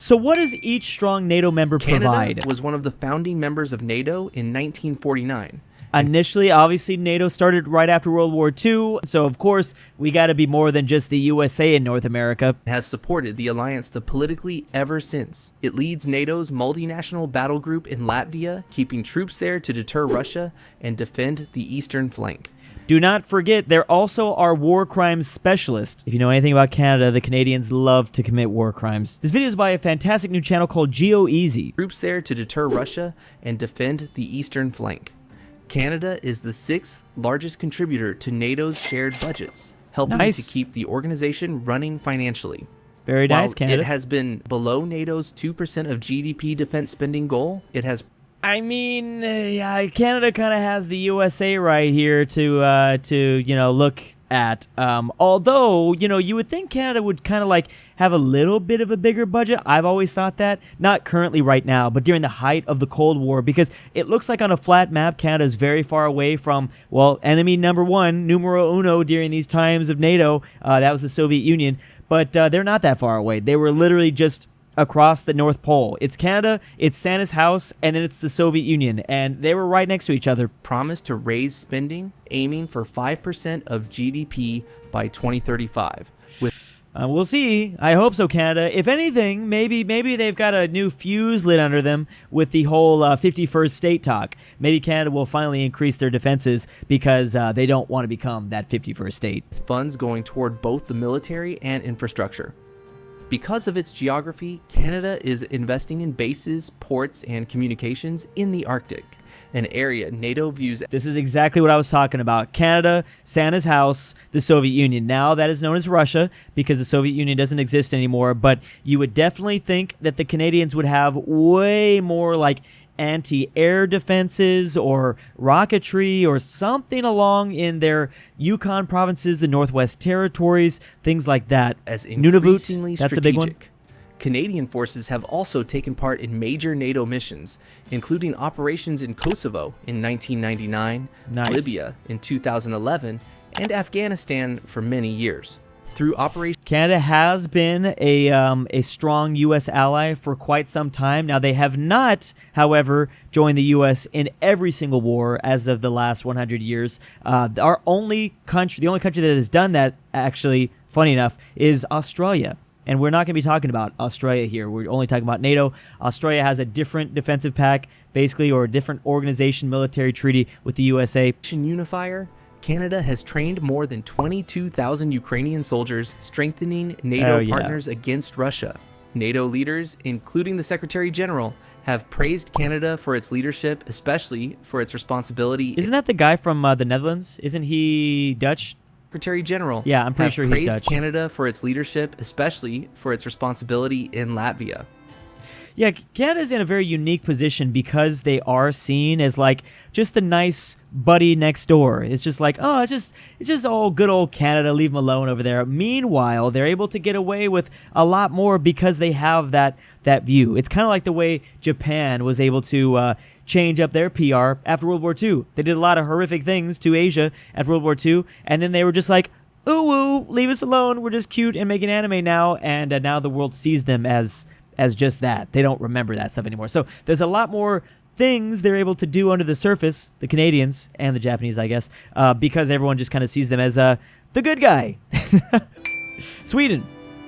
So what does each strong NATO member provide? Canada was one of the founding members of NATO in 1949. Initially, obviously, NATO started right after World War II, so of course, we got to be more than just the USA in North America. It has supported the alliance politically ever since. It leads NATO's multinational battle group in Latvia, keeping troops there to deter Russia and defend the eastern flank. Do not forget, they're also our war crimes specialist. If you know anything about Canada, the Canadians love to commit war crimes. This video is by a fantastic new channel called GeoEasy. Troops there to deter Russia and defend the eastern flank. Canada is the 6th largest contributor to NATO's shared budgets, helping to keep the organization running financially. Very nice, Canada. It has been below NATO's 2% of GDP defense spending goal. It has... I mean, yeah, Canada kind of has the USA right here to look at. Although, you would think Canada would kind of like have a little bit of a bigger budget. I've always thought that. Not currently right now, but during the height of the Cold War, because it looks like on a flat map, Canada is very far away from, well, enemy number one, numero uno during these times of NATO. That was the Soviet Union. But they're not that far away. They were literally just across the North Pole. It's Canada, it's Santa's house, and then it's the Soviet Union, and they were right next to each other. Promised to raise spending, aiming for 5% of GDP by 2035. We'll see. I hope so, Canada. If anything, maybe they've got a new fuse lit under them with the whole 51st state talk. Maybe Canada will finally increase their defenses because they don't want to become that 51st state. Funds going toward both the military and infrastructure. Because of its geography, Canada is investing in bases, ports, and communications in the Arctic, an area NATO views... This is exactly what I was talking about. Canada, Santa's house, the Soviet Union. Now that is known as Russia because the Soviet Union doesn't exist anymore, but you would definitely think that the Canadians would have way more like anti-air defenses or rocketry or something along in their Yukon provinces, the Northwest Territories, things like that. As increasingly Nunavut, that's a big one. Canadian forces have also taken part in major NATO missions, including operations in Kosovo in 1999, Libya in 2011, and Afghanistan for many years. Through Operation... Canada has been a strong U.S. ally for quite some time. Now, they have not, however, joined the U.S. in every single war as of the last 100 years. The only country that has done that, actually, funny enough, is Australia. And we're not going to be talking about Australia here. We're only talking about NATO. Australia has a different defensive pact, basically, or a different organization, military treaty with the USA. Unifier. Canada has trained more than 22,000 Ukrainian soldiers, strengthening NATO partners against Russia. NATO leaders, including the Secretary General, have praised Canada for its leadership, especially for its responsibility... Isn't that the guy from the Netherlands? Isn't he Dutch? Secretary General, yeah, I'm pretty sure he's Dutch. Praised Canada for its leadership, especially for its responsibility in Latvia. Yeah, Canada's in a very unique position because they are seen as like just a nice buddy next door. It's just like, oh, it's just all good old Canada, leave them alone over there. Meanwhile, they're able to get away with a lot more because they have that view. It's kind of like the way Japan was able to change up their PR after World War II. They did a lot of horrific things to Asia after World War II, and then they were just like, ooh, leave us alone. We're just cute and making anime now, and now the world sees them as just that. They don't remember that stuff anymore. So there's a lot more things they're able to do under the surface, the Canadians and the Japanese, I guess, because everyone just kind of sees them as the good guy.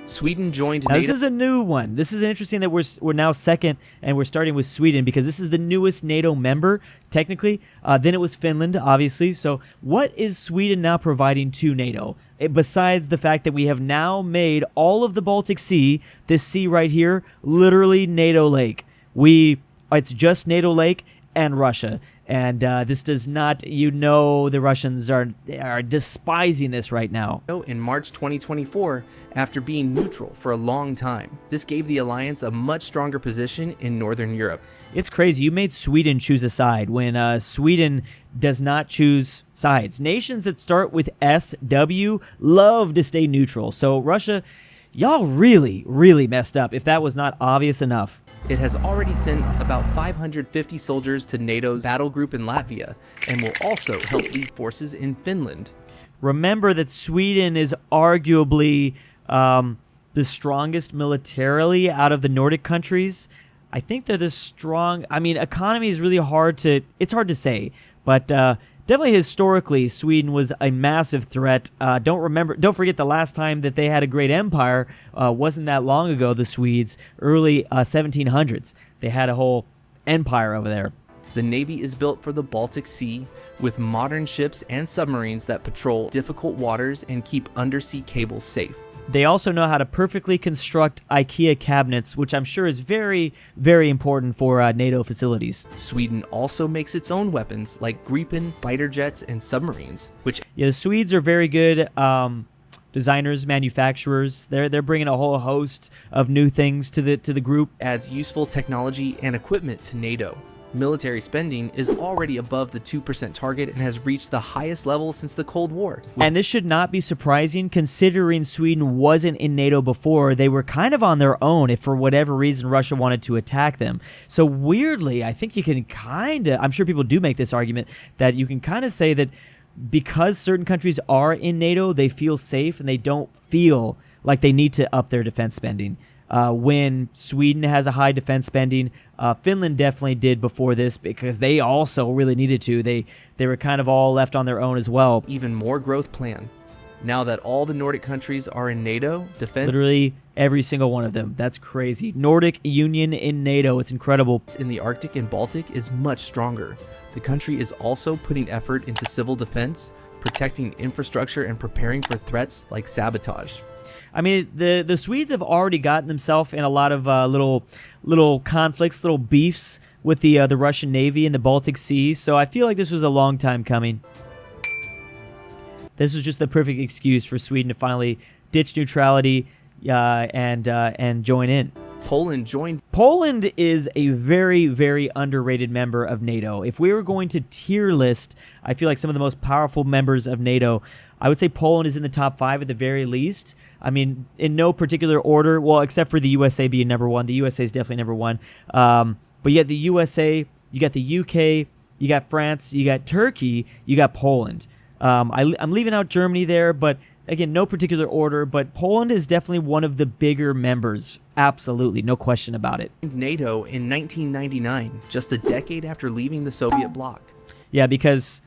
Sweden joined now, NATO. This is a new one. This is interesting that we're now second, and we're starting with Sweden because this is the newest NATO member, technically. Then it was Finland, obviously. So what is Sweden now providing to NATO? Besides the fact that we have now made all of the Baltic Sea, this sea right here, literally NATO Lake. It's just NATO Lake and Russia. And this does not, the Russians are despising this right now. In March 2024, after being neutral for a long time, this gave the alliance a much stronger position in Northern Europe. It's crazy. You made Sweden choose a side when Sweden does not choose sides. Nations that start with SW love to stay neutral. So Russia, y'all really, really messed up if that was not obvious enough. It has already sent about 550 soldiers to NATO's battle group in Latvia and will also help lead forces in Finland. Remember that Sweden is arguably the strongest militarily out of the Nordic countries. I think they're the strong. I mean, economy is really hard to. It's hard to say, but definitely historically, Sweden was a massive threat. Don't forget the last time that they had a great empire wasn't that long ago. The Swedes, early 1700s, they had a whole empire over there. The Navy is built for the Baltic Sea with modern ships and submarines that patrol difficult waters and keep undersea cables safe. They also know how to perfectly construct IKEA cabinets, which I'm sure is very, very important for NATO facilities. Sweden also makes its own weapons like Gripen, fighter jets, and submarines, which... Yeah, the Swedes are very good designers, manufacturers. They're bringing a whole host of new things to the group. Adds useful technology and equipment to NATO. Military spending is already above the 2% target and has reached the highest level since the Cold War. And this should not be surprising considering Sweden wasn't in NATO before. They were kind of on their own if for whatever reason Russia wanted to attack them. So weirdly, I think you can I'm sure people do make this argument, that you can kind of say that because certain countries are in NATO, they feel safe and they don't feel like they need to up their defense spending. When Sweden has a high defense spending, Finland definitely did before this because they also really needed to. They were kind of all left on their own as well. Even more growth plan. Now that all the Nordic countries are in NATO, defense... Literally every single one of them. That's crazy. Nordic Union in NATO. It's incredible. In the Arctic and Baltic is much stronger. The country is also putting effort into civil defense, protecting infrastructure, and preparing for threats like sabotage. I mean, the Swedes have already gotten themselves in a lot of little conflicts, little beefs with the Russian Navy in the Baltic Sea. So I feel like this was a long time coming. This was just the perfect excuse for Sweden to finally ditch neutrality and join in. Poland joined. Poland is a very, very underrated member of NATO. If we were going to tier list, I feel like some of the most powerful members of NATO, I would say Poland is in the top 5 at the very least. I mean, in no particular order, well, except for the USA being number 1. The USA is definitely number 1. But yet the USA, you got the UK, you got France, you got Turkey, you got Poland. I'm leaving out Germany there, but again, no particular order, but Poland is definitely one of the bigger members. Absolutely, no question about it. NATO in 1999, just a decade after leaving the Soviet bloc. Yeah, because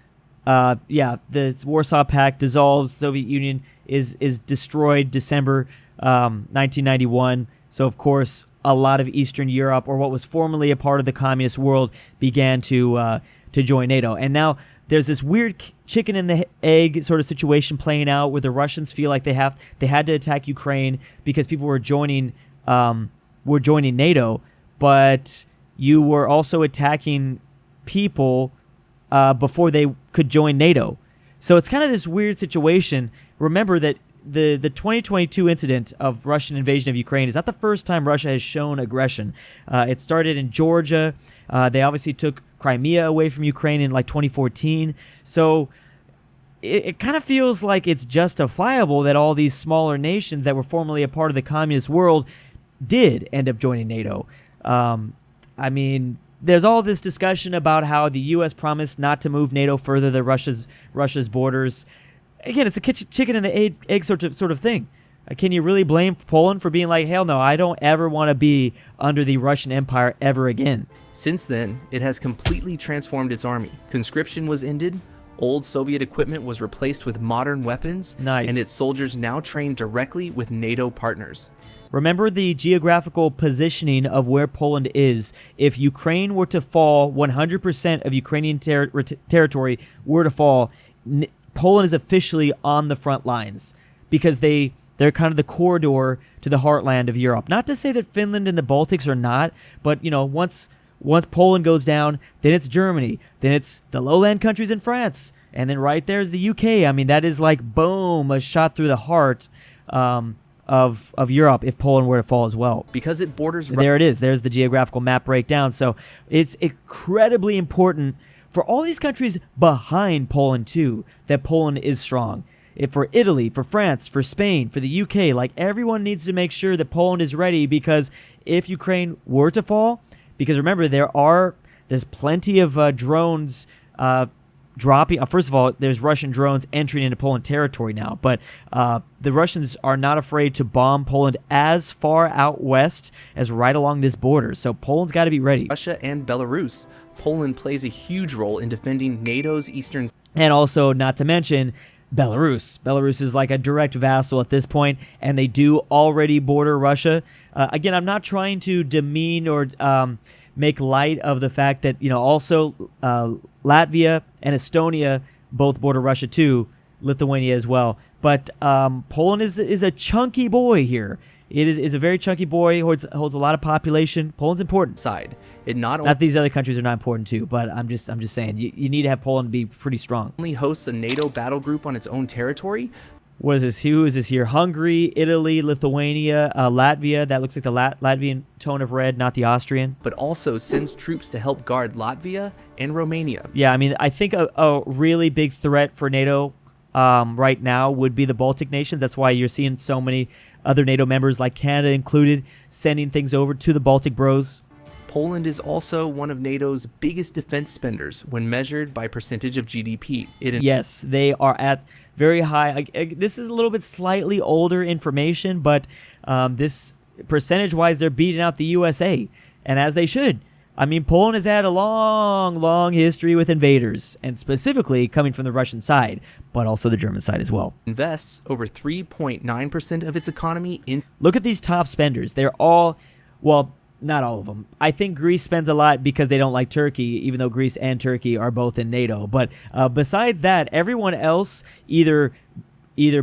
the Warsaw Pact dissolves, Soviet Union is destroyed December 1991. So of course, a lot of Eastern Europe, or what was formerly a part of the communist world, began to join NATO. And now there's this weird chicken and the egg sort of situation playing out where the Russians feel like they had to attack Ukraine because people were joining NATO, but you were also attacking people before they could join NATO. So it's kind of this weird situation. Remember that the 2022 incident of Russian invasion of Ukraine is not the first time Russia has shown aggression. It started in Georgia. They obviously took Crimea away from Ukraine in like 2014. So it kind of feels like it's justifiable that all these smaller nations that were formerly a part of the communist world did end up joining NATO. I mean, there's all this discussion about how the U.S. promised not to move NATO further than Russia's borders. Again, it's a chicken and the egg sort of thing. Can you really blame Poland for being like, hell no, I don't ever want to be under the Russian Empire ever again? Since then, it has completely transformed its army. Conscription was ended, old Soviet equipment was replaced with modern weapons, nice, and its soldiers now train directly with NATO partners. Remember the geographical positioning of where Poland is. If Ukraine were to fall, 100% of Ukrainian territory were to fall, Poland is officially on the front lines because they're kind of the corridor to the heartland of Europe. Not to say that Finland and the Baltics are not, but once Poland goes down, then it's Germany, then it's the lowland countries in France, and then right there's the UK. I mean, that is like boom, a shot through the heart of Europe if Poland were to fall as well. Because it borders... There it is. There's the geographical map breakdown. So it's incredibly important for all these countries behind Poland too, that Poland is strong. For Italy, for France, for Spain, for the UK, like everyone needs to make sure that Poland is ready, because if Ukraine were to fall, because remember there's plenty of drones dropping. First of all, there's Russian drones entering into Poland territory now, but the Russians are not afraid to bomb Poland as far out west as right along this border. So Poland's got to be ready. Russia and Belarus. Poland plays a huge role in defending NATO's eastern. And also, not to mention, Belarus. Belarus is like a direct vassal at this point, and they do already border Russia. Again, I'm not trying to demean or make light of the fact that, also Latvia and Estonia both border Russia too, Lithuania as well. But Poland is a chunky boy here. It is a very chunky boy, holds a lot of population. Poland's important. Side. It not that these other countries are not important too, but I'm just saying you need to have Poland be pretty strong. Only hosts a NATO battle group on its own territory. What is this? Who is this here? Hungary, Italy, Lithuania, Latvia. That looks like the Latvian tone of red, not the Austrian. But also sends troops to help guard Latvia and Romania. Yeah, I mean, I think a really big threat for NATO right now would be the Baltic nations. That's why you're seeing so many other NATO members, like Canada included, sending things over to the Baltic bros. Poland is also one of NATO's biggest defense spenders when measured by percentage of GDP. Yes, they are at very high. This is a little bit slightly older information, but this percentage-wise, they're beating out the USA, and as they should. I mean, Poland has had a long, long history with invaders, and specifically coming from the Russian side, but also the German side as well. Invests over 3.9% of its economy in. Look at these top spenders. They're all, well, not all of them. I think Greece spends a lot because they don't like Turkey, even though Greece and Turkey are both in NATO. But besides that, everyone else either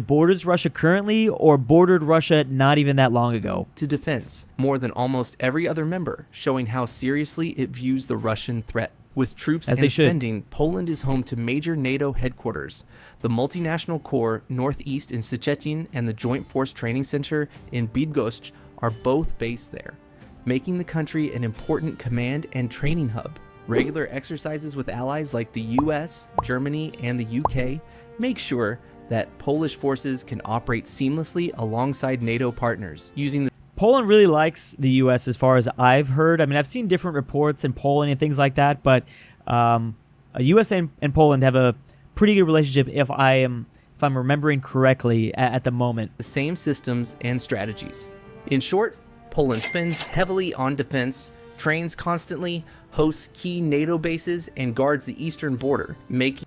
borders Russia currently or bordered Russia not even that long ago. To defense, more than almost every other member, showing how seriously it views the Russian threat. With troops and spending, Poland is home to major NATO headquarters. The Multinational Corps Northeast in Szczecin and the Joint Force Training Center in Bydgoszcz are both based there, making the country an important command and training hub. Regular exercises with allies like the US, Germany, and the UK make sure that Polish forces can operate seamlessly alongside NATO partners using the. Poland really likes the U.S. as far as I've heard. I mean, I've seen different reports in Poland and things like that, but U.S. and Poland have a pretty good relationship if I'm remembering correctly at the moment. The same systems and strategies. In short, Poland spends heavily on defense, trains constantly, hosts key NATO bases, and guards the eastern border, making.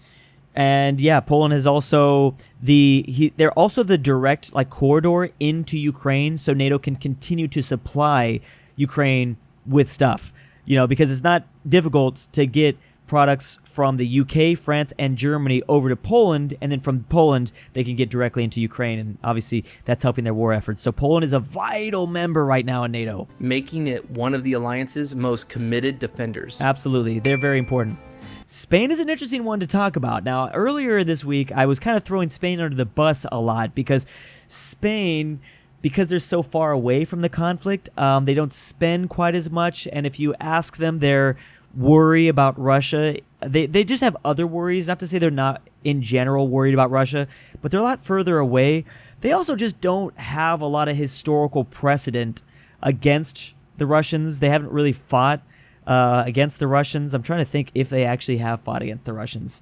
And yeah, Poland is also they're also the direct corridor into Ukraine, so NATO can continue to supply Ukraine with stuff. Because it's not difficult to get products from the UK, France, and Germany over to Poland, and then from Poland they can get directly into Ukraine, and obviously that's helping their war efforts. So Poland is a vital member right now in NATO, making it one of the alliance's most committed defenders. Absolutely, they're very important. Spain is an interesting one to talk about. Now, earlier this week, I was kind of throwing Spain under the bus a lot because Spain, because they're so far away from the conflict, they don't spend quite as much. And if you ask them their worry about Russia, they just have other worries. Not to say they're not in general worried about Russia, but they're a lot further away. They also just don't have a lot of historical precedent against the Russians. They haven't really fought against the Russians. I'm trying to think if they actually have fought against the Russians.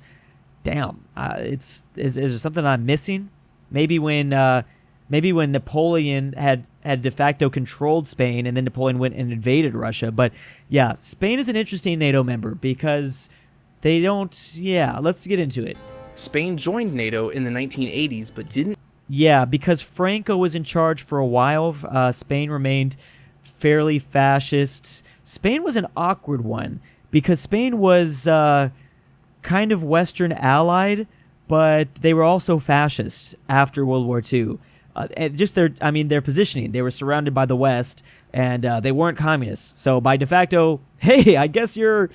Damn, is there something I'm missing? Maybe when Napoleon had de facto controlled Spain, and then Napoleon went and invaded Russia. But yeah, Spain is an interesting NATO member because they don't. Yeah, let's get into it. Spain joined NATO in the 1980s, but didn't. Yeah, because Franco was in charge for a while. Spain remained fairly fascist. Spain was an awkward one because Spain was kind of Western allied, but they were also fascist after World War II. And just their positioning. They were surrounded by the West, and they weren't communists. So by de facto, hey, I guess you're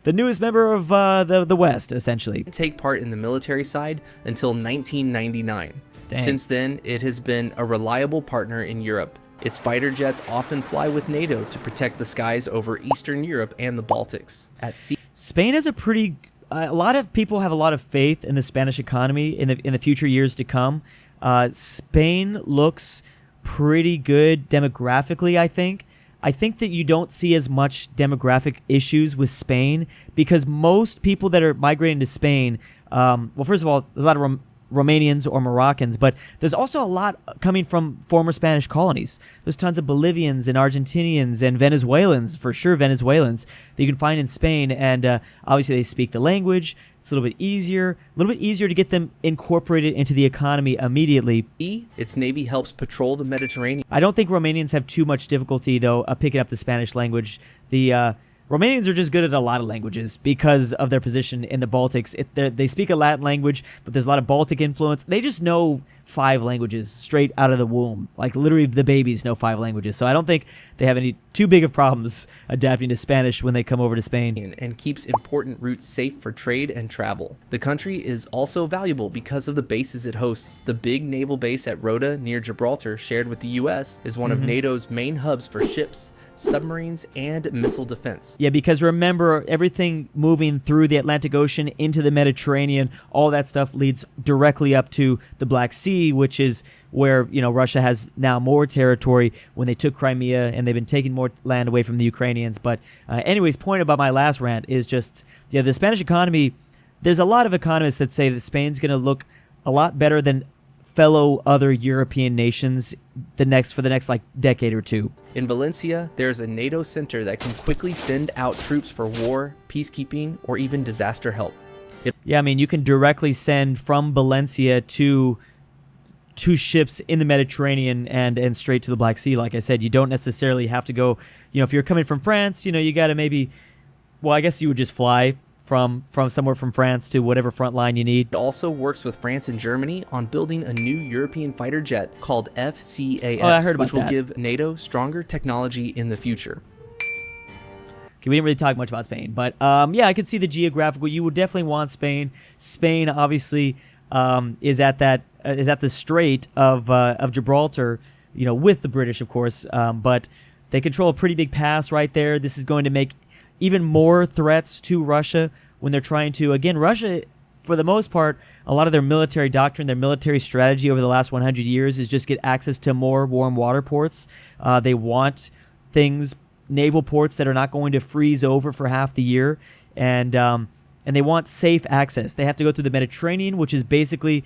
the newest member of the West, essentially. Take part in the military side until 1999. Dang. Since then, it has been a reliable partner in Europe. Its fighter jets often fly with NATO to protect the skies over Eastern Europe and the Baltics. At sea, Spain has a lot of people have a lot of faith in the Spanish economy in the future years to come. Spain looks pretty good demographically, I think. I think that you don't see as much demographic issues with Spain because most people that are migrating to Spain, well, first of all, there's a lot of Romanians or Moroccans, but there's also a lot coming from former Spanish colonies. There's tons of Bolivians and Argentinians and Venezuelans, for sure Venezuelans, that you can find in Spain, and obviously they speak the language. It's a little bit easier to get them incorporated into the economy immediately. Its navy helps patrol the Mediterranean. I don't think Romanians have too much difficulty, though, picking up the Spanish language. The Romanians are just good at a lot of languages because of their position in the Baltics. They speak a Latin language, but there's a lot of Baltic influence. They just know 5 languages straight out of the womb. Like, literally, the babies know 5 languages. So I don't think they have any too big of problems adapting to Spanish when they come over to Spain. And keeps important routes safe for trade and travel. The country is also valuable because of the bases it hosts. The big naval base at Rota near Gibraltar, shared with the U.S., is one of NATO's main hubs for ships, submarines, and missile defense. Yeah, because remember, everything moving through the Atlantic Ocean into the Mediterranean, all that stuff leads directly up to the Black Sea, which is where, Russia has now more territory when they took Crimea, and they've been taking more land away from the Ukrainians. But anyways, point about my last rant is just, the Spanish economy, there's a lot of economists that say that Spain's going to look a lot better than fellow other European nations for the next decade or two. In Valencia, there's a NATO center that can quickly send out troops for war, peacekeeping, or even disaster help. You can directly send from Valencia to ships in the Mediterranean and straight to the Black Sea. Like I said, you don't necessarily have to go, if you're coming from France, you got to I guess you would just fly from somewhere from France to whatever front line you need. It also works with France and Germany on building a new European fighter jet called FCAS, I heard about which will that. give NATO stronger technology in the future. Okay, we didn't really talk much about Spain, but I could see the geographical. You would definitely want Spain. Spain obviously is at the Strait of Gibraltar, with the British, of course, but they control a pretty big pass right there. This is going to make even more threats to Russia when they're trying to, again, Russia, for the most part, a lot of their military doctrine, their military strategy over the last 100 years is just get access to more warm water ports. They want naval ports that are not going to freeze over for half the year, and they want safe access. They have to go through the Mediterranean, which is basically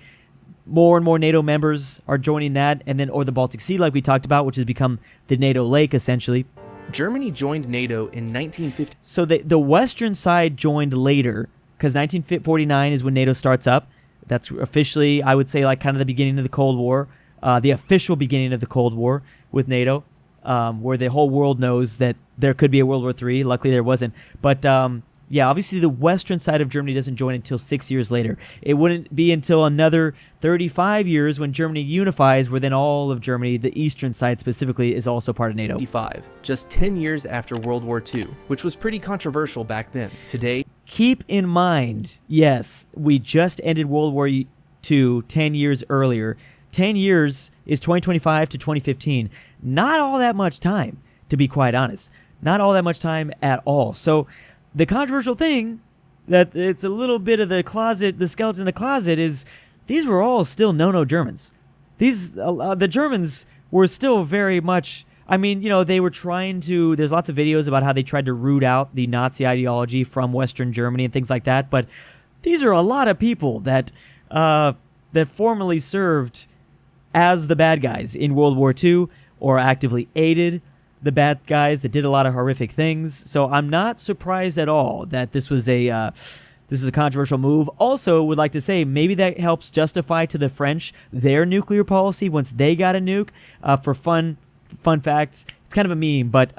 more and more NATO members are joining that, or the Baltic Sea, like we talked about, which has become the NATO lake, essentially. Germany joined NATO in 1950. So the western side joined later, because 1949 is when NATO starts up. That's officially, I would say, kind of the beginning of the Cold War, the official beginning of the Cold War with NATO, where the whole world knows that there could be a World War III. Luckily, there wasn't. But obviously the western side of Germany doesn't join until 6 years later. It wouldn't be until another 35 years when Germany unifies, where then all of Germany, the eastern side specifically, is also part of NATO. Just 10 years after World War II, which was pretty controversial back then. Today, keep in mind, yes, we just ended World War II 10 years earlier. 10 years is 2025 to 2015. Not all that much time, to be quite honest. Not all that much time at all. So the controversial thing, that it's a little bit of the skeleton in the closet, is these were all still no Germans. The Germans were still very much, they were trying to, there's lots of videos about how they tried to root out the Nazi ideology from Western Germany and things like that, but these are a lot of people that formerly served as the bad guys in World War II or actively aided the bad guys that did a lot of horrific things. So I'm not surprised at all that this was a controversial move. Also, would like to say maybe that helps justify to the French their nuclear policy once they got a nuke. For fun facts, it's kind of a meme, but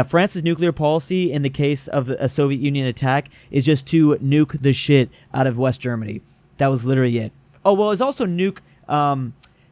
France's nuclear policy in the case of a Soviet Union attack is just to nuke the shit out of West Germany. That was literally it. Oh well, it was also nuke.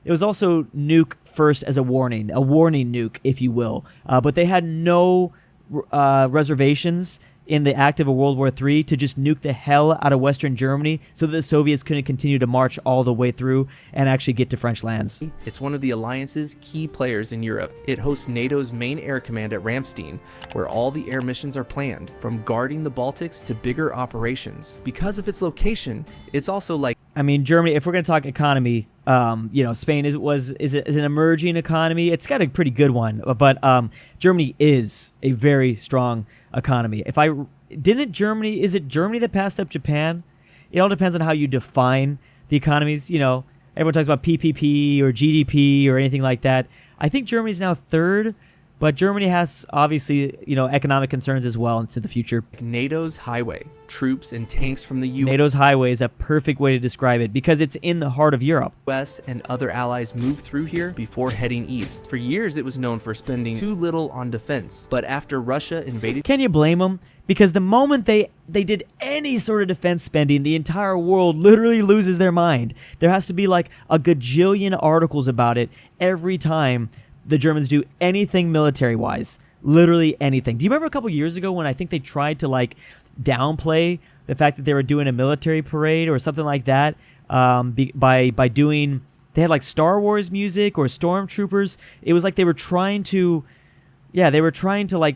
It was also nuke first as a warning nuke, if you will. But they had no reservations in the act of a World War III to just nuke the hell out of Western Germany so that the Soviets couldn't continue to march all the way through and actually get to French lands. It's one of the alliance's key players in Europe. It hosts NATO's main air command at Ramstein, where all the air missions are planned, from guarding the Baltics to bigger operations. Because of its location, it's also Germany, if we're going to talk economy, Spain is an emerging economy. It's got a pretty good one, but Germany is a very strong economy. Is it Germany that passed up Japan? It all depends on how you define the economies. Everyone talks about PPP or GDP or anything like that. I think Germany's now third, but Germany has obviously, economic concerns as well into the future. NATO's highway, troops and tanks from the NATO's highway is a perfect way to describe it because it's in the heart of Europe. US and other allies moved through here before heading east. For years, it was known for spending too little on defense, but after Russia invaded... Can you blame them? Because the moment they did any sort of defense spending, the entire world literally loses their mind. There has to be like a gajillion articles about it every time the Germans do anything military-wise. Literally anything. Do you remember a couple years ago when I think they tried to like downplay the fact that they were doing a military parade or something like that by doing... They had like Star Wars music or stormtroopers. It was like they were trying to... Yeah, they were trying to like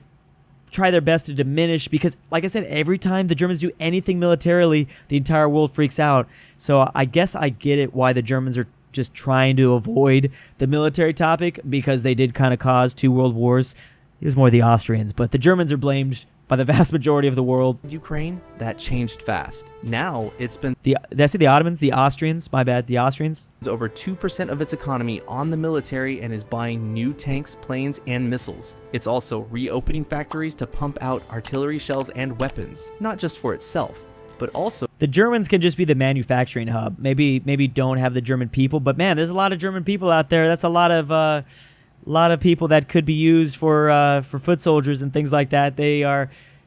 try their best to diminish because, like I said, every time the Germans do anything militarily, the entire world freaks out. So I guess I get it why the Germans are just trying to avoid the military topic because they did kind of cause 2 world wars. It was more the Austrians, but the Germans are blamed by the vast majority of the world. Ukraine, that changed fast. Now it's been... Did I say the Ottomans? The Austrians? My bad. The Austrians? It's over 2% of its economy on the military and is buying new tanks, planes, and missiles. It's also reopening factories to pump out artillery shells and weapons, not just for itself, but also... The Germans can just be the manufacturing hub. Maybe don't have the German people, but man, there's a lot of German people out there. That's a lot of people that could be used for foot soldiers and things like that.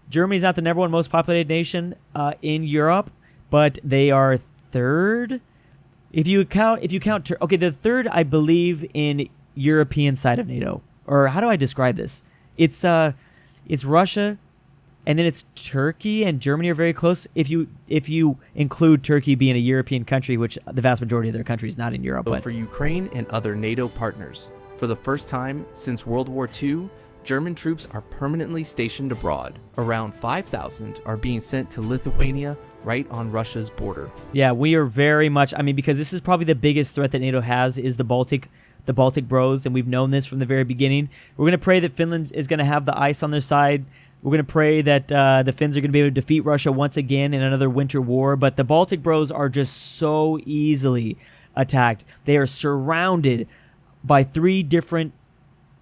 Germany's not the number 1 most populated nation in Europe, but they are third. If you count, the third, I believe, in European side of NATO. Or how do I describe this? It's Russia, and then it's Turkey and Germany are very close. If you include Turkey being a European country, which the vast majority of their country is not in Europe. But for Ukraine and other NATO partners, for the first time since World War II, German troops are permanently stationed abroad. Around 5,000 are being sent to Lithuania, right on Russia's border. Yeah, we are very much, because this is probably the biggest threat that NATO has is the Baltic bros, and we've known this from the very beginning. We're going to pray that Finland is going to have the ice on their side. We're going to pray that the Finns are going to be able to defeat Russia once again in another winter war, but the Baltic bros are just so easily attacked. They are surrounded by 3 different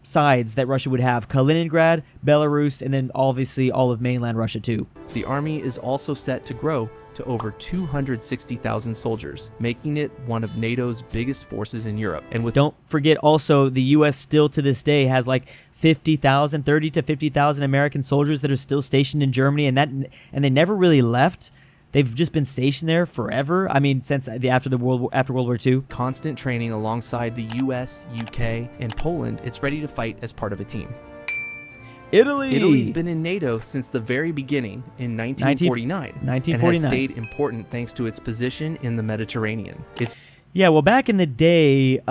sides that Russia would have: Kaliningrad, Belarus, and then obviously all of mainland Russia too. The army is also set to grow to over 260,000 soldiers, making it one of NATO's biggest forces in Europe. And don't forget also the U.S. still to this day has like 30 to 50,000 American soldiers that are still stationed in Germany, and they never really left. They've just been stationed there forever. Since after World War II. Constant training alongside the US, UK, and Poland, it's ready to fight as part of a team. Italy's been in NATO since the very beginning in 1949. And has stayed important thanks to its position in the Mediterranean. Back in the day,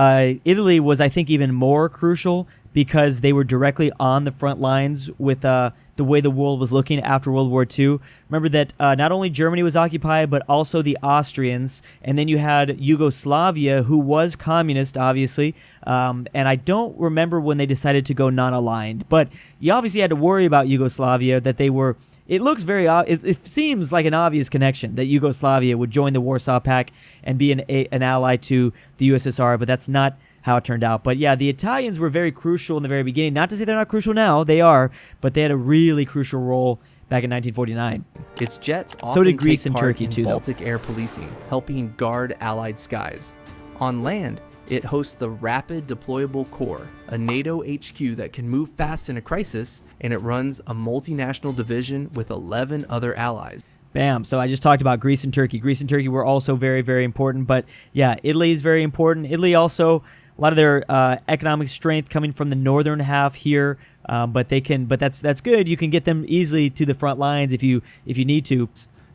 Italy was, I think, even more crucial because they were directly on the front lines with the way the world was looking after World War II. Remember that not only Germany was occupied, but also the Austrians, and then you had Yugoslavia, who was communist, obviously, and I don't remember when they decided to go non-aligned, but you obviously had to worry about Yugoslavia, that they were... It looks very... It seems like an obvious connection that Yugoslavia would join the Warsaw Pact and be an ally to the USSR, but that's not how it turned out. But yeah, the Italians were very crucial in the very beginning. Not to say they're not crucial now, they are, but they had a really crucial role back in 1949. Its jets often so did Greece take and part Turkey in too, Baltic air policing, helping guard Allied skies. On land, it hosts the Rapid Deployable Corps, a NATO HQ that can move fast in a crisis, and it runs a multinational division with 11 other allies. Bam. So I just talked about Greece and Turkey. Greece and Turkey were also very, very important. But yeah, Italy is very important. Italy also, a lot of their economic strength coming from the northern half here. But that's good. You can get them easily to the front lines if you need to.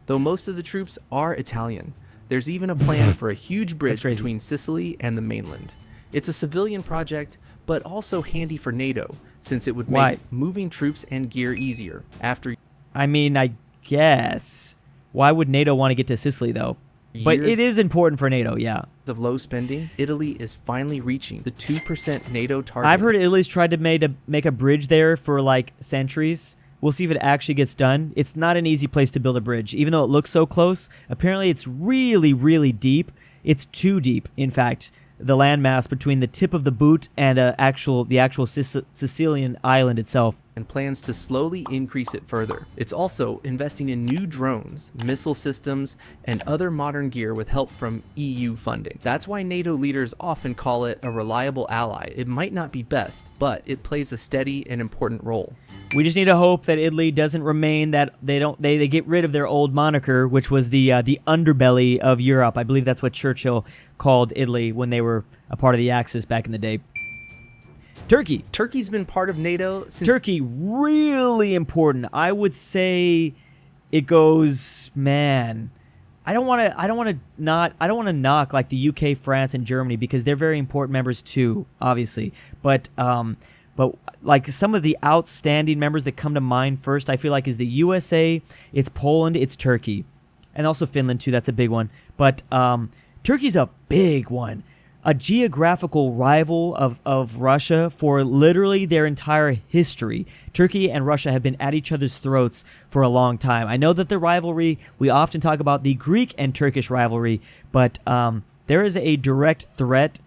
Though most of the troops are Italian, there's even a plan for a huge bridge between Sicily and the mainland. It's a civilian project, but also handy for NATO, since it would make moving troops and gear easier. I guess. Why would NATO want to get to Sicily, though? But Years it is important for NATO, yeah. of low spending, Italy is finally reaching the 2% NATO target. I've heard Italy's tried to make a bridge there for like centuries. We'll see if it actually gets done. It's not an easy place to build a bridge, even though it looks so close. Apparently, it's really, really deep. It's too deep, in fact. The landmass between the tip of the boot and the actual Sicilian island itself. And plans to slowly increase it further. It's also investing in new drones, missile systems, and other modern gear with help from EU funding. That's why NATO leaders often call it a reliable ally. It might not be best, but it plays a steady and important role. We just need to hope that Italy doesn't remain that they get rid of their old moniker, which was the underbelly of Europe. I believe that's what Churchill called Italy when they were a part of the Axis back in the day. Turkey. Turkey's been part of NATO since... Turkey, really important. I would say it goes, man. I don't want to knock like the UK, France, and Germany because they're very important members too, obviously. But like some of the outstanding members that come to mind first, I feel like is the USA, it's Poland, it's Turkey, and also Finland too. That's a big one. But Turkey's a big one. A geographical rival of Russia for literally their entire history. Turkey and Russia have been at each other's throats for a long time. I know that the rivalry, we often talk about the Greek and Turkish rivalry, but there is a direct threat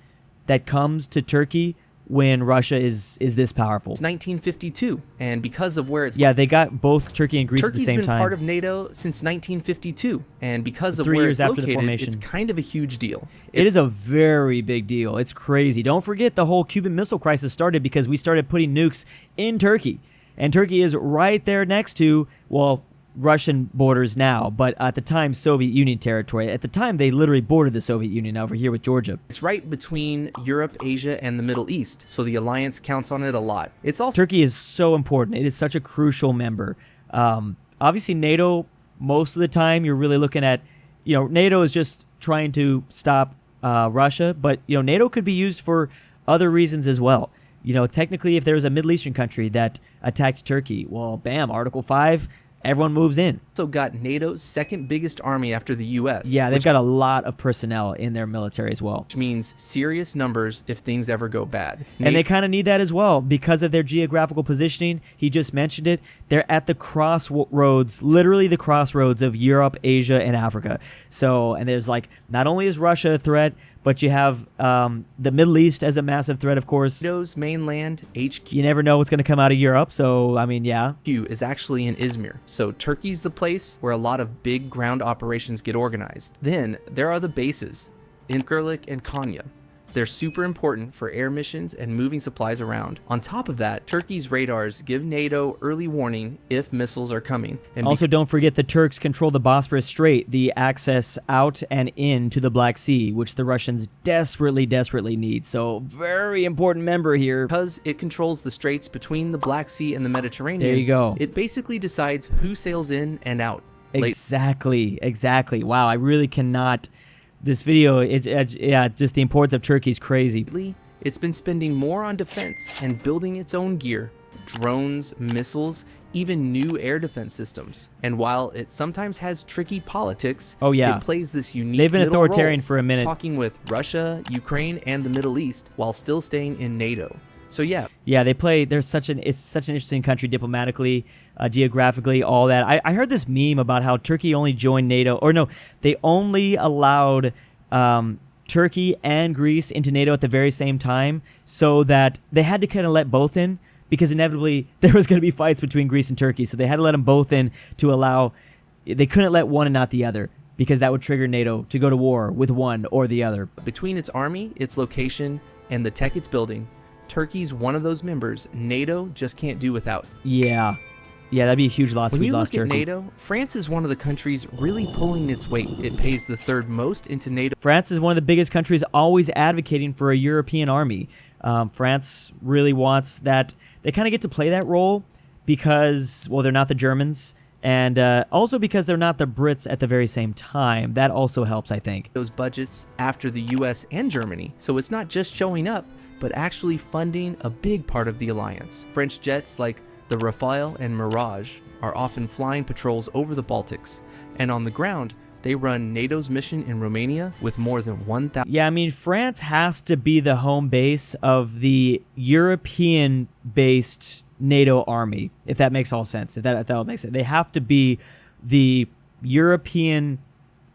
that comes to Turkey when Russia is this powerful. It's 1952, and because of where it's... Yeah, they got both Turkey and Greece at the same time. Turkey's been part of NATO since 1952, and because of 3 where years it's after the located, formation. it's kind of a huge deal. It is a very big deal. It's crazy. Don't forget the whole Cuban Missile Crisis started because we started putting nukes in Turkey, and Turkey is right there next to, well, Russian borders now, but at the time Soviet Union territory. At the time they literally bordered the Soviet Union over here with Georgia. It's right between Europe, Asia, and the Middle East, so the alliance counts on it a lot. It's also... Turkey is so important. It is such a crucial member. Obviously NATO, most of the time you're really looking at, NATO is just trying to stop Russia, but NATO could be used for other reasons as well. Technically if there's a Middle Eastern country that attacks Turkey, well, bam, Article 5, everyone moves in. Also got NATO's second biggest army after the U.S. Yeah, they've got a lot of personnel in their military as well. Which means serious numbers if things ever go bad. And they kind of need that as well because of their geographical positioning. He just mentioned it. They're at the crossroads, literally the crossroads of Europe, Asia, and Africa. So, and there's like, not only is Russia a threat, but you have the Middle East as a massive threat, of course. NATO's mainland HQ. You never know what's going to come out of Europe, so, I mean, yeah. Is actually in Izmir. So Turkey's the place where a lot of big ground operations get organized. Then there are the bases in Incirlik and Konya. They're super important for air missions and moving supplies around. On top of that, Turkey's radars give NATO early warning if missiles are coming. And also, don't forget the Turks control the Bosphorus Strait, the access out and in to the Black Sea, which the Russians desperately, desperately need. So, very important member here. Because it controls the straits between the Black Sea and the Mediterranean. There you go. It basically decides who sails in and out. Exactly. Wow, I really cannot... This video, just the importance of Turkey is crazy. It's been spending more on defense and building its own gear, drones, missiles, even new air defense systems. And while it sometimes has tricky politics, it plays this unique They've been authoritarian role, for a minute. talking with Russia, Ukraine, and the Middle East while still staying in NATO. So yeah, they play. It's such an interesting country diplomatically, geographically, all that. I heard this meme about how Turkey only joined NATO, or no, they only allowed Turkey and Greece into NATO at the very same time, so that they had to kind of let both in because inevitably there was going to be fights between Greece and Turkey, so they had to let them both in to allow. They couldn't let one and not the other, because that would trigger NATO to go to war with one or the other. Between its army, its location, and the tech it's building, Turkey's one of those members NATO just can't do without. Yeah, that'd be a huge loss if we lost Turkey. When you look at NATO, France is one of the countries really pulling its weight. It pays the third most into NATO. France is one of the biggest countries always advocating for a European army. France really wants that. They kind of get to play that role because, well, they're not the Germans, and also because they're not the Brits at the very same time. That also helps, I think. Those budgets after the US and Germany, so it's not just showing up, but actually funding a big part of the alliance. French jets like the Rafale and Mirage are often flying patrols over the Baltics, and on the ground, They run NATO's mission in Romania with more than 1,000. Yeah, I mean, France has to be the home base of the European-based NATO army, if that makes all sense. If that all makes sense. They have to be the European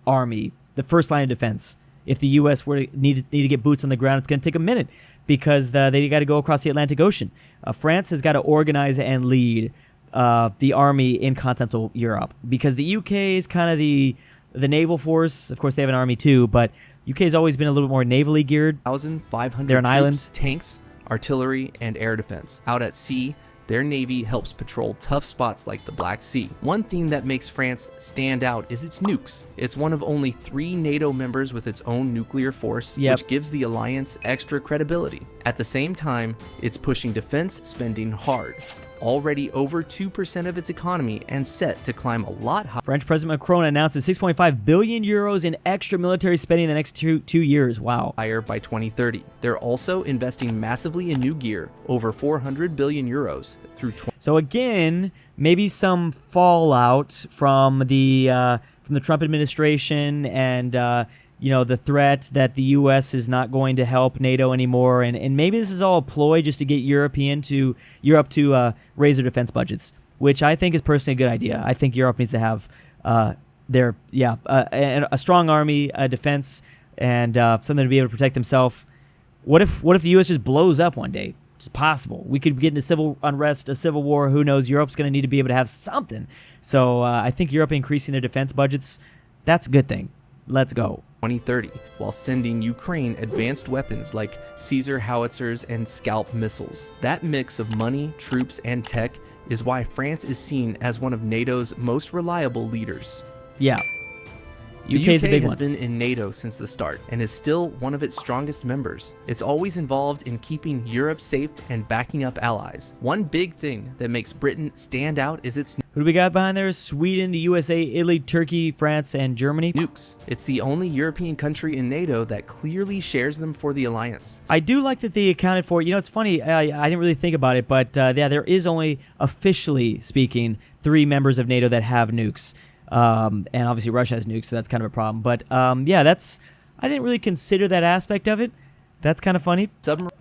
army, the first line of defense. If the U.S. were to need to get boots on the ground, it's going to take a minute because they got to go across the Atlantic Ocean. France has got to organize and lead the army in continental Europe because the U.K. is kind of the naval force. Of course, they have an army too, but UK has always been a little bit more navally geared. 1,500 They're an troops, island. tanks, artillery, and air defense. Out at sea, their navy helps patrol tough spots like the Black Sea. One thing that makes France stand out is its nukes. It's one of only 3 NATO members with its own nuclear force, which gives the alliance extra credibility. At the same time, it's pushing defense spending hard. Already over 2% of its economy and set to climb a lot higher. French President Macron announces 6.5 billion euros in extra military spending in the next two years. Wow. Higher by 2030. They're also investing massively in new gear, over 400 billion euros through. So again, maybe some fallout from the Trump administration and the threat that the U.S. is not going to help NATO anymore, and maybe this is all a ploy just to get Europe to raise their defense budgets, which I think is personally a good idea. I think Europe needs to have a strong army, a defense, and something to be able to protect themselves. What if the U.S. just blows up one day? It's possible. We could get into civil unrest, a civil war. Who knows? Europe's going to need to be able to have something. So I think Europe increasing their defense budgets, that's a good thing. Let's go. 2030, while sending Ukraine advanced weapons like Caesar howitzers and Scalp missiles. That mix of money, troops, and tech is why France is seen as one of NATO's most reliable leaders. Yeah. The UK is a big has one. been in NATO since the start and is still one of its strongest members. It's always involved in keeping Europe safe and backing up allies. One big thing that makes Britain stand out is its Who do we got behind there? Sweden, the USA, Italy, Turkey, France, and Germany. nukes. It's the only European country in NATO that clearly shares them for the alliance. I do like that they accounted for, it's funny, I didn't really think about it, but there is only, officially speaking, 3 members of NATO that have nukes. And obviously Russia has nukes, so that's kind of a problem. But I didn't really consider that aspect of it. That's kind of funny.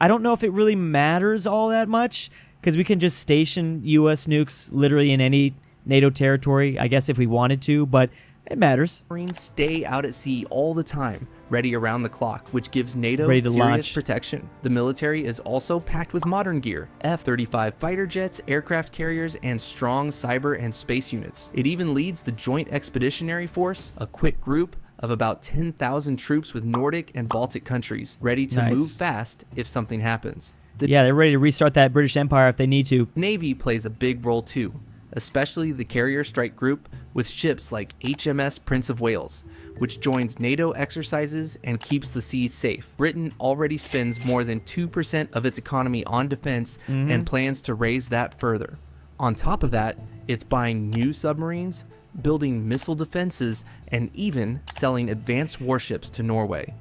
I don't know if it really matters all that much, because we can just station U.S. nukes literally in any NATO territory, I guess, if we wanted to, but it matters. Marines stay out at sea all the time, ready around the clock, which gives NATO Ready to serious launch. protection. The military is also packed with modern gear, F-35 fighter jets, aircraft carriers, and strong cyber and space units. It even leads the Joint Expeditionary Force, a quick group of about 10,000 troops with Nordic and Baltic countries, ready to move fast if something happens. They're ready to restart that British Empire if they need to. Navy plays a big role too, especially the carrier strike group with ships like HMS Prince of Wales, which joins NATO exercises and keeps the seas safe. Britain already spends more than 2% of its economy on defense and plans to raise that further. On top of that, it's buying new submarines, building missile defenses, and even selling advanced warships to Norway.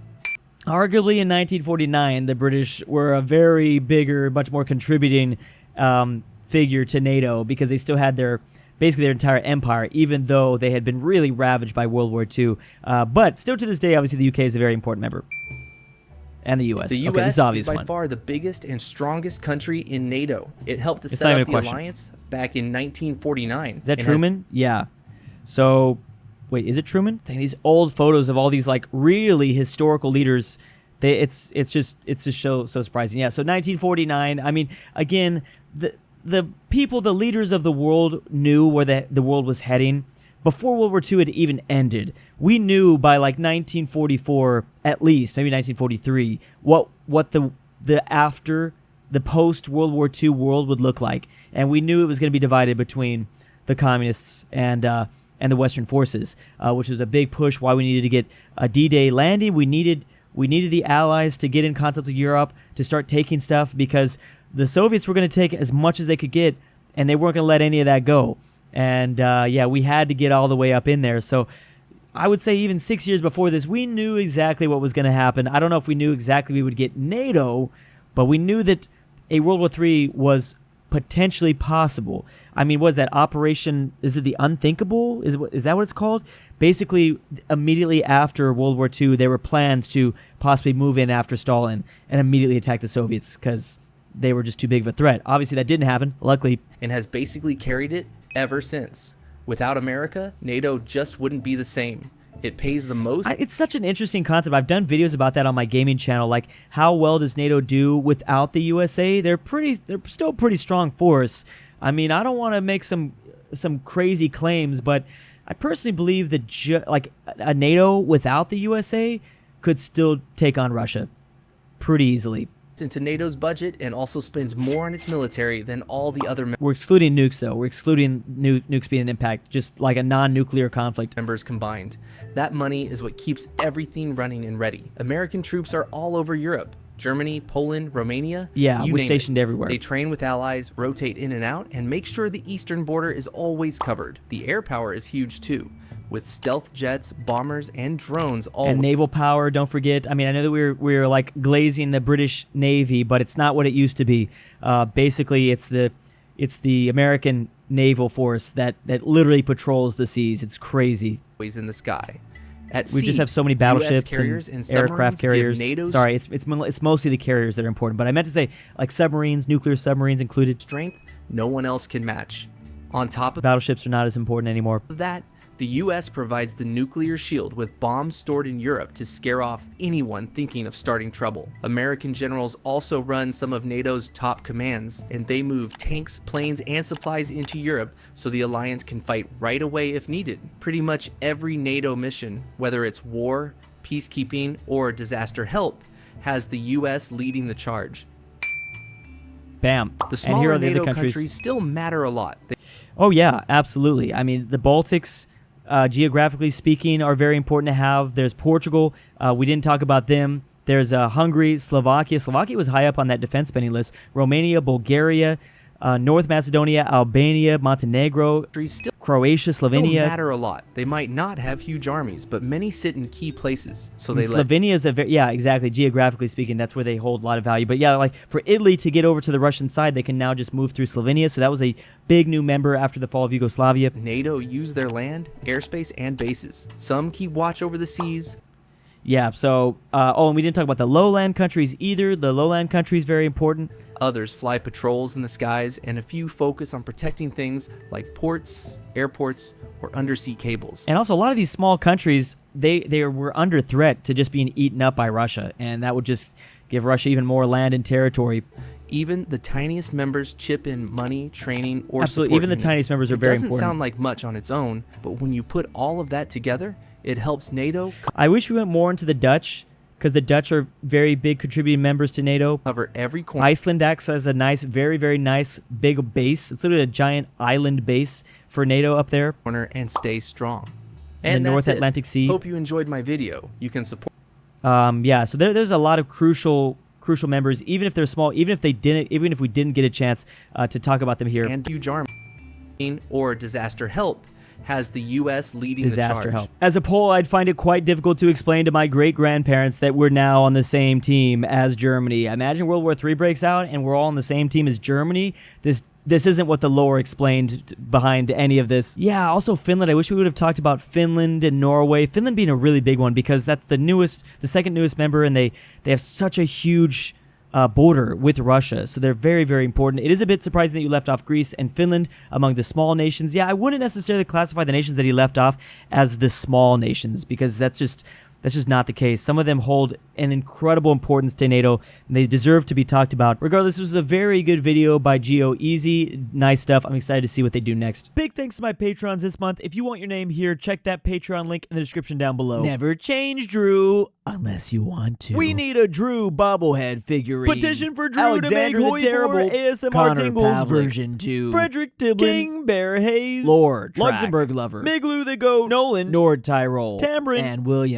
Arguably in 1949, the British were a very bigger, much more contributing figure to NATO because they still had basically their entire empire, even though they had been really ravaged by World War II. But still to this day, obviously the UK is a very important member. And the US. The US this is obvious by one. far the biggest and strongest country in NATO. It helped to set up the alliance back in 1949. Is that Truman? Yeah. So, wait, is it Truman? Dang, these old photos of all these like really historical leaders, it's just so surprising. Yeah. So 1949. I mean, again, the people, the leaders of the world knew where the world was heading before World War II had even ended. We knew by like 1944, at least, maybe 1943, what the after the post World War II world would look like, and we knew it was going to be divided between the communists and the Western forces, which was a big push. Why we needed to get a D-Day landing. We needed the Allies to get in continental Europe to start taking stuff because the Soviets were going to take as much as they could get, and they weren't going to let any of that go. And we had to get all the way up in there. So I would say even 6 years before this, we knew exactly what was going to happen. I don't know if we knew exactly we would get NATO, but we knew that a World War III was potentially possible. I mean, what is that operation? Is it the Unthinkable? Is that what it's called? Basically, immediately after World War II, there were plans to possibly move in after Stalin and immediately attack the Soviets because they were just too big of a threat. Obviously, that didn't happen, luckily. And has basically carried it ever since. Without America, NATO just wouldn't be the same. It pays the most. It's such an interesting concept. I've done videos about that on my gaming channel. Like, how well does NATO do without the USA? They're still a pretty strong force. I mean, I don't want to make some crazy claims, but I personally believe that like a NATO without the USA could still take on Russia pretty easily. Into NATO's budget and also spends more on its military than all the other We're excluding nukes, though. We're excluding nukes being an impact, just like a non-nuclear conflict. members combined. That money is what keeps everything running and ready. American troops are all over Europe. Germany, Poland, Romania. Yeah, you we're name stationed it. everywhere. They train with allies, rotate in and out, and make sure the eastern border is always covered. The air power is huge too, with stealth jets, bombers, and drones all. And naval power, don't forget. I mean, I know that we were like glazing the British Navy, but it's not what it used to be. Basically, it's the American naval force that literally patrols the seas. It's crazy. always in the sky. At We sea, just have so many battleships US carriers and submarines aircraft give carriers. NATO's Sorry, it's mostly the carriers that are important. But I meant to say like submarines, nuclear submarines included. strength no one else can match. On top of Battleships are not as important anymore. that, the US provides the nuclear shield with bombs stored in Europe to scare off anyone thinking of starting trouble. American generals also run some of NATO's top commands, and they move tanks, planes, and supplies into Europe so the alliance can fight right away if needed. Pretty much every NATO mission, whether it's war, peacekeeping, or disaster help, has the US leading the charge. Bam. The And smaller here are the NATO other countries still matter a lot. Oh yeah, absolutely. I mean, the Baltics, geographically speaking, are very important to have. There's Portugal. We didn't talk about them. There's Hungary, Slovakia. Slovakia was high up on that defense spending list. Romania, Bulgaria, North Macedonia, Albania, Montenegro, Countries still Croatia, Slovenia. matter a lot. They might not have huge armies, but many sit in key places. So they let Slovenia is yeah, exactly. Geographically speaking, that's where they hold a lot of value. But yeah, like for Italy to get over to the Russian side, they can now just move through Slovenia. So that was a big new member after the fall of Yugoslavia. NATO use their land, airspace, and bases. Some keep watch over the seas. Yeah, so, and we didn't talk about the lowland countries either. The lowland countries, very important. Others fly patrols in the skies, and a few focus on protecting things like ports, airports, or undersea cables. And also, a lot of these small countries, they were under threat to just being eaten up by Russia, and that would just give Russia even more land and territory. Even the tiniest members chip in money, training, or Absolutely, support even the units. tiniest members are very It doesn't important. sound like much on its own, but when you put all of that together, it helps NATO I wish we went more into the Dutch, because the Dutch are very big contributing members to NATO. cover every corner. Iceland acts as a nice, very, very nice big base. It's literally a giant island base for NATO up there. And stay strong. In And the North that's it. Atlantic Sea. Hope you enjoyed my video. You can support Yeah, so there's a lot of crucial members, even if they're small, even if we didn't get a chance to talk about them here. and huge army or disaster help has the US leading Disaster the charge. help. As a Pole, I'd find it quite difficult to explain to my great-grandparents that we're now on the same team as Germany. Imagine World War III breaks out and we're all on the same team as Germany. This isn't what the lore explained behind any of this. Yeah, also Finland. I wish we would have talked about Finland and Norway. Finland being a really big one because that's the second newest member, and they have such a huge border with Russia, so they're very, very important. It is a bit surprising that you left off Greece and Finland among the small nations. Yeah, I wouldn't necessarily classify the nations that he left off as the small nations, because that's just not the case. Some of them hold an incredible importance to NATO, and they deserve to be talked about. Regardless, this was a very good video by Geo Easy. Nice stuff. I'm excited to see what they do next. Big thanks to my patrons this month. If you want your name here, check that Patreon link in the description down below. Never change Drew unless you want to. We need a Drew bobblehead figurine. Petition for Drew Alexander to make Hoy for ASMR Connor Tingles Pavlik. Version 2. Frederick Tiblin. King Bear Hayes. Lord Luxembourg Lover. Miglu the Goat. Nolan. Nord Tyrol. Tamron. And William.